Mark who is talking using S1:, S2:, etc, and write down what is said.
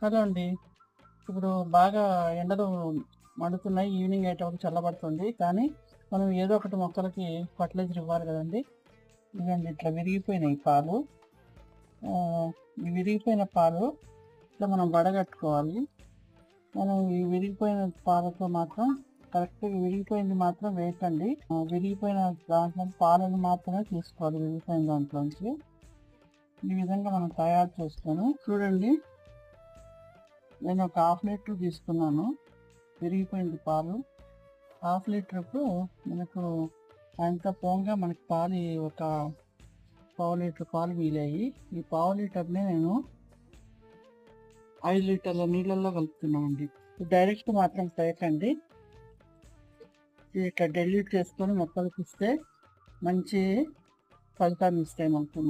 S1: Hello అండి. ఇప్పుడు బాగా ఎండలు మండుతున్నాయి. ఈవినింగ్ అయ్యేటప్పుడు చల్లబడుతుంది. కానీ మనం ఏదో ఒకటి మొక్కలకి ఫర్టిలైజర్ ఇవ్వాలి కదండీ! ఇదిగోండి ఇట్లా విరిగిపోయినాయి పాలు. ఈ విరిగిపోయిన పాలు ఇట్లా మనం వడగట్టుకోవాలి. మనం ఈ విరిగిపోయిన పాలతో మాత్రం కరెక్ట్‌గా విరిగిపోయింది మాత్రం వేయకండి. విరిగిపోయిన దాంట్లో పాలను మాత్రమే తీసుకోవాలి విరిగిపోయిన దాంట్లోంచి. ఈ విధంగా మనం తయారు చేసుకొని చూడండి. నేను ఒక హాఫ్ లీటర్ తీసుకున్నాను విరిగిపోయింది పాలు. హాఫ్ లీటర్కు మనకు అంత పోగా మనకి పాలు ఒక పావు లీటర్ పాలు మిగిలాయి. ఈ పావు లీటర్ని నేను 5 లీటర్ల నీళ్ళల్లో కలుపుతున్నామండి. డైరెక్ట్ మాత్రం చేయకండి. ఇట్లా డైల్యూట్ చేసుకొని మొక్కలకి ఇస్తే మంచి ఫలితాన్ని ఇస్తాయి మనకు.